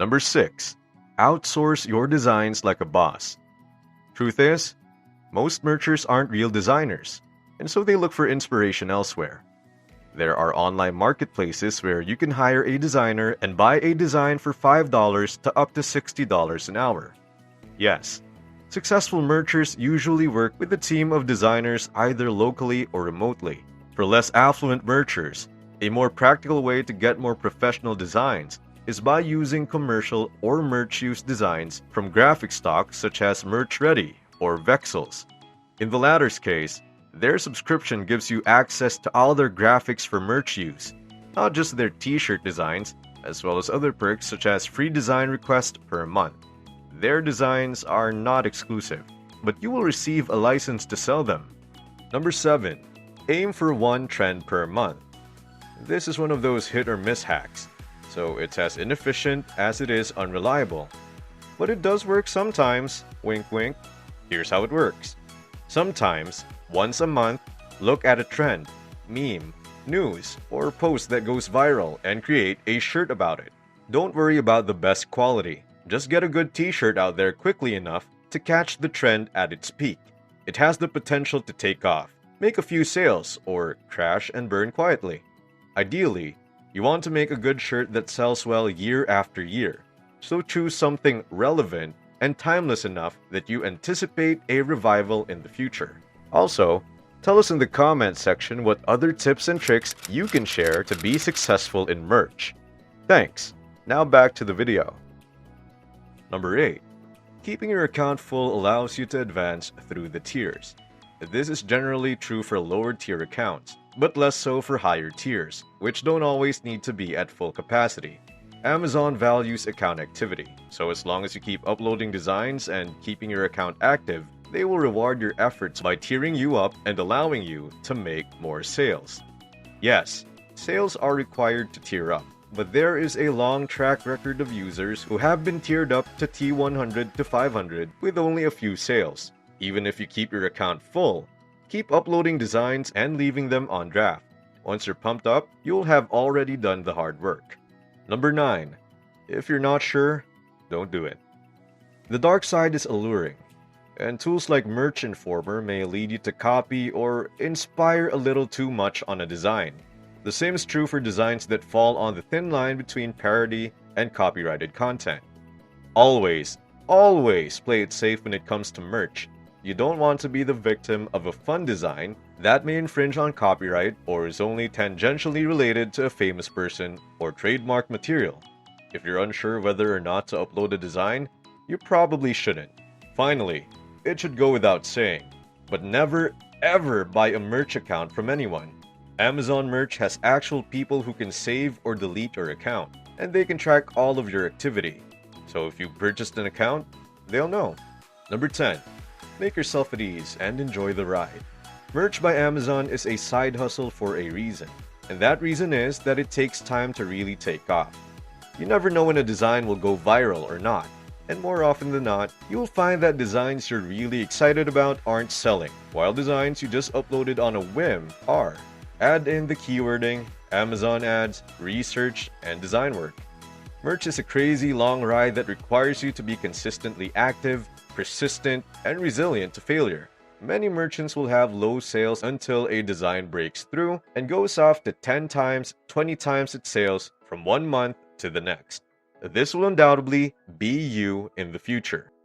Number 6. Outsource your designs like a boss. Truth is, most merchants aren't real designers, and so they look for inspiration elsewhere. There are online marketplaces where you can hire a designer and buy a design for $5 to up to $60 an hour. Yes, successful merchants usually work with a team of designers either locally or remotely. For less affluent merchants, a more practical way to get more professional designs is by using commercial or merch use designs from graphic stock such as Merch Ready or Vexels. In the latter's case, their subscription gives you access to all their graphics for merch use, not just their t-shirt designs, as well as other perks such as free design requests per month. Their designs are not exclusive, but you will receive a license to sell them. Number 7. Aim for one trend per month. This is one of those hit or miss hacks, so it's as inefficient as it is unreliable. But it does work sometimes, wink wink. Here's how it works. Sometimes, once a month, look at a trend, meme, news, or post that goes viral and create a shirt about it. Don't worry about the best quality. Just get a good t-shirt out there quickly enough to catch the trend at its peak. It has the potential to take off, make a few sales, or crash and burn quietly. Ideally, you want to make a good shirt that sells well year after year. So choose something relevant and timeless enough that you anticipate a revival in the future. Also, tell us in the comments section what other tips and tricks you can share to be successful in merch. Thanks. Now back to the video. Number 8. Keeping your account full allows you to advance through the tiers. This is generally true for lower tier accounts, but less so for higher tiers, which don't always need to be at full capacity. Amazon values account activity, so as long as you keep uploading designs and keeping your account active, they will reward your efforts by tiering you up and allowing you to make more sales. Yes, sales are required to tier up, but there is a long track record of users who have been tiered up to T100 to 500 with only a few sales. Even if you keep your account full, keep uploading designs and leaving them on draft. Once you're pumped up, you'll have already done the hard work. Number 9. If you're not sure, don't do it. The dark side is alluring, and tools like Merch Informer may lead you to copy or inspire a little too much on a design. The same is true for designs that fall on the thin line between parody and copyrighted content. Always play it safe when it comes to merch. You don't want to be the victim of a fun design that may infringe on copyright or is only tangentially related to a famous person or trademark material. If you're unsure whether or not to upload a design, you probably shouldn't. Finally, it should go without saying, but never ever buy a merch account from anyone. Amazon Merch has actual people who can save or delete your account, and they can track all of your activity. So if you purchased an account, they'll know. Number 10. Make yourself at ease and enjoy the ride. Merch by Amazon is a side hustle for a reason, and that reason is that it takes time to really take off. You never know when a design will go viral or not, and more often than not, you'll find that designs you're really excited about aren't selling, while designs you just uploaded on a whim are. Add in the keywording, Amazon ads, research, and design work. Merch is a crazy long ride that requires you to be consistently active, persistent, and resilient to failure. Many merchants will have low sales until a design breaks through and goes off to 10 times, 20 times its sales from one month to the next. This will undoubtedly be you in the future.